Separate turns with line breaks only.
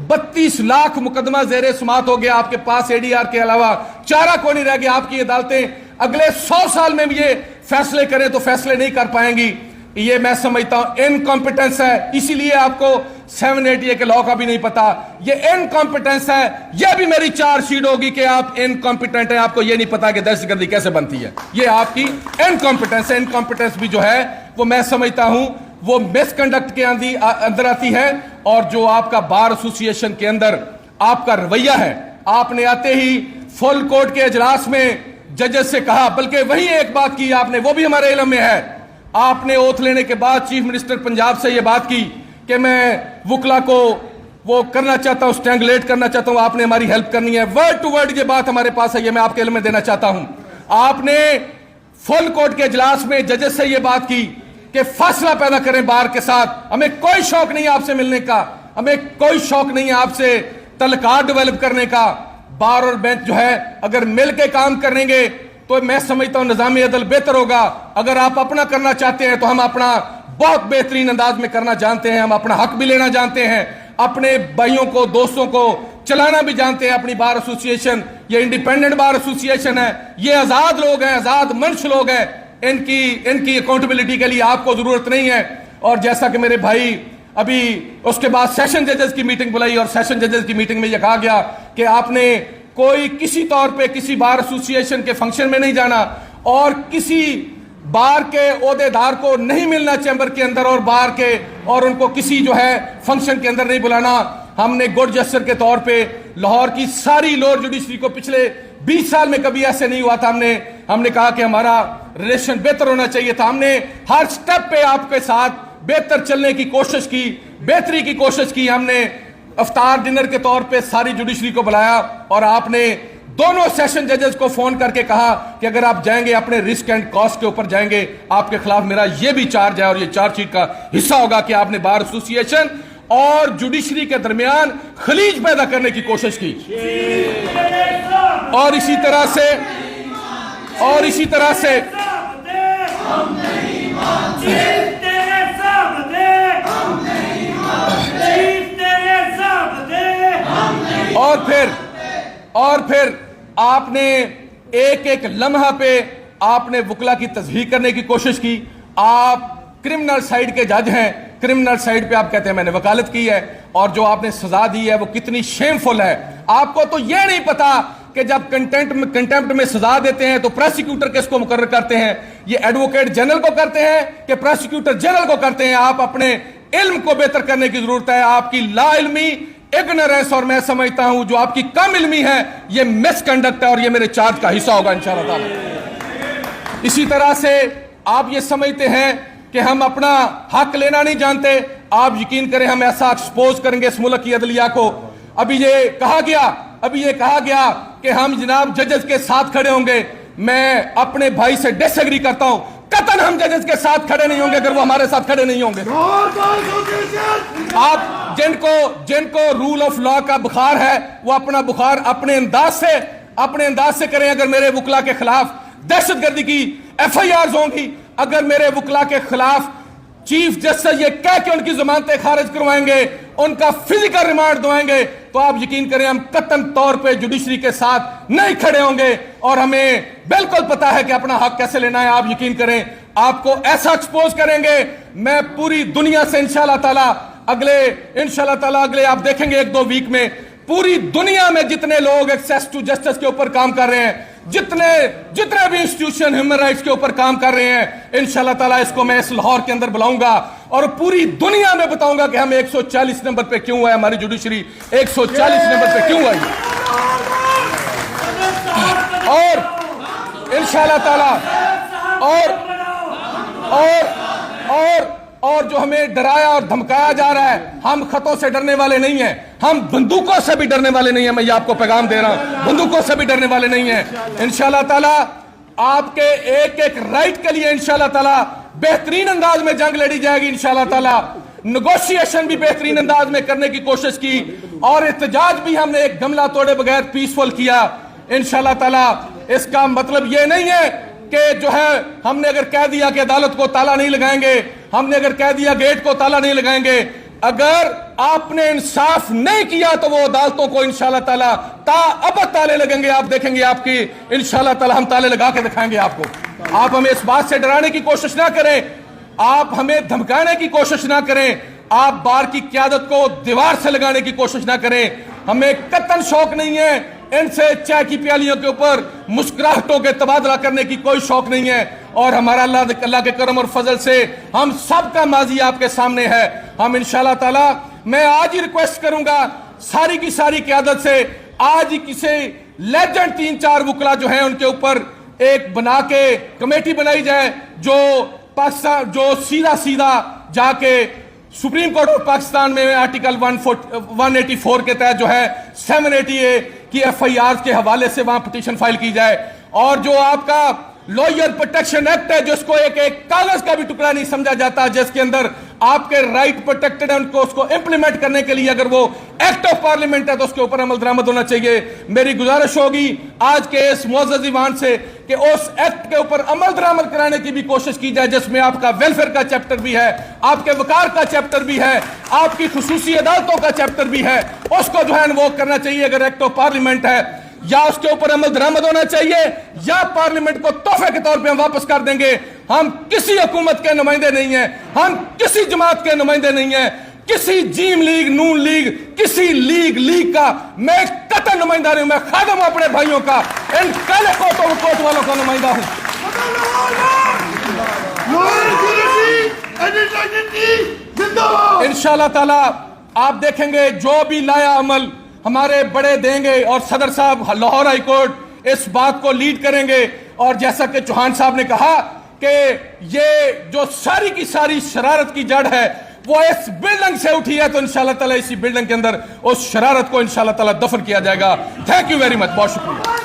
32 लाख मुकदमा जेरे समात हो गया आपके पास, एडीआर के अलावा चारा को नहीं रह गया। आपकी अदालतें अगले 100 साल में भी ये फैसले करें तो फैसले नहीं कर पाएंगी। ये मैं समझता हूं इनकॉम्पिटेंस है, इसीलिए आपको 780 के लॉ का भी नहीं पता। ये इनकॉम्पिटेंस है, ये भी मेरी चार्जशीट होगी कि आप इनकॉम्पिटेंट हैं, आपको ये नहीं पता कि दहशतगर्दी कैसे बनती है। ये आपकी इनकॉम्पिटेंस है। इनकॉम्पिटेंस भी जो है वो मैं समझता हूं वो मिसकंडक्ट के अंदर आती है। और जो आपका बार एसोसिएशन के अंदर आपका रवैया है, आपने आते ही फुल कोर्ट के इजलास में जजेस से कहा, बल्कि वही एक बात की आपने, वो भी हमारे इल्म में है। आपने ओथ लेने के बाद चीफ मिनिस्टर पंजाब से ये बात की कि मैं वकला को वो करना चाहता हूं, स्ट्रैंगुलेट करना चाहता हूं, आपने हमारी हेल्प करनी है। वर्ड टू वर्ड ये बात हमारे पास है, ये मैं आपके इल्म में देना चाहता हूं। आपने फुल कोर्ट के इजलास में जजेस से ये बात की कि फैसला पैदा करें बार के साथ। हमें कोई शौक नहीं है आपसे मिलने का, हमें कोई शौक नहीं है आपसे तलकार डेवलप करने का। बार और बेंच जो है अगर मिल के काम करेंगे तो मैं समझता हूं निजामी अदल बेहतर होगा। अगर आप अपना करना चाहते हैं तो हम अपना बहुत बेहतरीन अंदाज में करना जानते हैं, हम अपना हक भी लेना जानते हैं, अपने भाइयों को दोस्तों को चलाना भी जानते हैं। अपनी बार एसोसिएशन ये इंडिपेंडेंट बार एसोसिएशन है, ये आजाद लोग हैं, आजाद मंश लोग हैं, इनकी अकाउंटेबिलिटी के लिए आपको जरूरत नहीं है। और जैसा कि मेरे भाई अभी उसके बाद सेशन जजेस की मीटिंग बुलाई और सेशन जजेस की मीटिंग में यह कहा गया कि आपने कोई किसी तौर पे किसी बार एसोसिएशन के फंक्शन में नहीं जाना और किसी बार के ओहदेदार को नहीं मिलना चैम्बर के अंदर और बार के, और उनको किसी जो है फंक्शन के अंदर नहीं बुलाना। हमने गुड जेस्चर के तौर पे लाहौर की सारी लोअर जुडिशरी को पिछले 20 साल में कभी ऐसे नहीं हुआ था, हमने कहा कि हमारा रिलेशन बेहतर होना चाहिए था। हमने हर स्टेप पे आपके साथ बेहतर चलने की कोशिश की, बेहतरी की कोशिश की। हमने अफ्तार डिनर के तौर पे सारी जुडिशरी को बुलाया और आपने दोनों सेशन जजेस को फोन करके कहा कि अगर आप जाएंगे अपने रिस्क एंड कॉस्ट के ऊपर जाएंगे, आपके खिलाफ मेरा ये भी चार्ज है और ये चार्जशीट का हिस्सा होगा कि आपने बार एसोसिएशन और जुडिशरी के दरमियान खलीज पैदा करने की कोशिश की। और इसी तरह से और फिर आपने एक एक लम्हा पे आपने वकला की तस्दीक करने की कोशिश की। आप क्रिमिनल साइड के जज हैं, क्रिमिनल साइड पे आप कहते हैं मैंने वकालत की है, और जो आपने सजा दी है वो कितनी शेमफुल है। आपको तो ये नहीं पता कि जब कंटेम्प्ट में सजा देते हैं तो प्रोसिक्यूटर किसको मुकर्रर करते हैं, ये एडवोकेट जनरल को करते हैं कि प्रोसिक्यूटर जनरल को करते हैं। आप अपने इल्म को बेहतर करने की जरूरत है। आपकी ला इल्मी, इग्नोरेंस, और मैं समझता हूं जो आपकी कम इल्मी है ये मिसकंडक्ट है और ये मेरे चार्ज का हिस्सा होगा इंशाअल्लाह ताला। इसी तरह से आप ये समझते हैं कि हम अपना हक लेना नहीं जानते। आप यकीन करें हम ऐसा एक्सपोज करेंगे इस मुल्क की अदलिया को। अभी ये कहा गया कि हम जनाब जजेस के साथ खड़े होंगे। मैं अपने भाई से डिसएग्री करता हूं, कतन हम जजेस के साथ खड़े नहीं होंगे अगर वो हमारे साथ खड़े नहीं होंगे। आप जिनको रूल ऑफ लॉ का बुखार है वो अपना बुखार अपने अंदाज से करें। अगर मेरे वकला के खिलाफ दहशतगर्दी की FIRs होंगी, अगर मेरे वकला के खिलाफ चीफ जस्टिस ये कह के उनकी जमानतें खारिज करवाएंगे, उनका फिजिकल रिमांड दवाएंगे, तो आप यकीन करें हम कतन तौर पे जुडिशरी के साथ नहीं खड़े होंगे। और हमें बिल्कुल पता है कि अपना हक कैसे लेना है। आप यकीन करें आपको ऐसा एक्सपोज करेंगे, मैं पूरी दुनिया से इंशाल्लाह ताला अगले आप देखेंगे 1-2 वीक में पूरी दुनिया में जितने लोग एक्सेस टू जस्टिस के ऊपर काम कर रहे हैं, जितने भी इंस्टीट्यूशन ह्यूमन राइट्स के ऊपर काम कर रहे हैं, इंशाल्लाह ताला इसको मैं इस लाहौर के अंदर बुलाऊंगा और पूरी दुनिया में बताऊंगा कि हम 140 नंबर पे क्यों है, हमारी जुडिशरी 140 नंबर पे क्यों आई। और इंशाल्लाह ताला और जो हमें डराया और धमकाया जा रहा है, हम खतों से डरने वाले नहीं हैं, हम बंदूकों से भी डरने वाले नहीं हैं। मैं ये आपको पैगाम दे रहा हूं, बंदूकों से भी डरने वाले नहीं हैं। इंशाल्लाह ताला आपके एक एक राइट के लिए इंशाल्लाह ताला बेहतरीन अंदाज में जंग लड़ी जाएगी। इंशाल्लाह ताला नेगोशिएशन भी बेहतरीन अंदाज में करने की कोशिश की और एहतजाज भी हमने एक गमला तोड़े बगैर पीसफुल किया। इंशाल्लाह ताला इसका मतलब ये नहीं है कि जो है हमने अगर कह दिया कि अदालत को ताला नहीं लगाएंगे, हमने अगर कह दिया गेट को ताला नहीं लगाएंगे, अगर आपने इंसाफ नहीं किया तो वो अदालतों को इंशाल्लाह ताला अब ताले लगेंगे, आप देखेंगे आपकी इंशाल्लाह ताला हम ताले लगा के दिखाएंगे आपको। आप हमें इस बात से डराने की कोशिश ना करें, आप हमें धमकाने की कोशिश ना करें, आप बार की क़यादत को दीवार से लगाने की कोशिश ना करें। हमें कतन शौक नहीं है इनसे चाय की प्यालियों के ऊपर मुस्कुराहटों के तबादला करने की, कोई शौक नहीं है। और हमारा अल्लाह के करम और फजल से हम सब का माजी आपके सामने है। हम इंशाल्लाह ताला, मैं आज ही रिक्वेस्ट करूंगा सारी की सारी क़यादत से, आज ही किसी लेजेंड 3-4 वकला जो हैं उनके ऊपर एक बना के कमेटी बनाई जाए, जो पाकिस्तान जो सीधा जाके सुप्रीम कोर्ट ऑफ पाकिस्तान में आर्टिकल 184 के तहत जो है 780A की FIR के हवाले से वहां पिटीशन फाइल की जाए। और जो आपका लॉयर प्रोटेक्शन एक्ट है, जिसको एक कागज का भी टुकड़ा नहीं समझा जाता, जिसके अंदर आपके राइट प्रोटेक्टेड है, उनको उसको इंप्लीमेंट करने के लिए अगर वो एक्ट ऑफ पार्लियामेंट है तो उसके ऊपर अमल दरामद होना चाहिए। मेरी गुजारिश होगी आज के इस मुअज़्ज़ज़ ईवान से कि उस एक्ट के ऊपर अमल दरामद कराने की भी कोशिश की जाए, जिसमें आपका वेलफेयर का चैप्टर भी है, आपके वकार का चैप्टर भी है, आपकी खुसूसी अदालतों का चैप्टर भी है, उसको जो है वो करना चाहिए। अगर एक्ट ऑफ पार्लियामेंट है या उसके ऊपर अमल दरामद होना चाहिए, या पार्लियामेंट को तोहफे के तौर पे हम वापस कर देंगे। हम किसी हुकूमत के नुमाइंदे नहीं हैं, हम किसी जमात के नुमाइंदे नहीं हैं, किसी जीम लीग, नून लीग, किसी लीग का मैं कतई नुमाइंदा नहीं हूं। मैं खादम हूं अपने भाइयों का, इन काले कोट वालों का नुमाइंदा हूं। इंशाल्लाह ताला आप देखेंगे जो भी लाया अमल हमारे बड़े देंगे, और सदर साहब लाहौर हाई कोर्ट इस बात को लीड करेंगे। और जैसा कि चौहान साहब ने कहा कि ये जो सारी की सारी शरारत की जड़ है वो इस बिल्डिंग से उठी है, तो इंशाल्लाह ताला इसी बिल्डिंग के अंदर उस शरारत को इंशाल्लाह ताला दफन किया जाएगा। थैंक यू वेरी मच, बहुत शुक्रिया।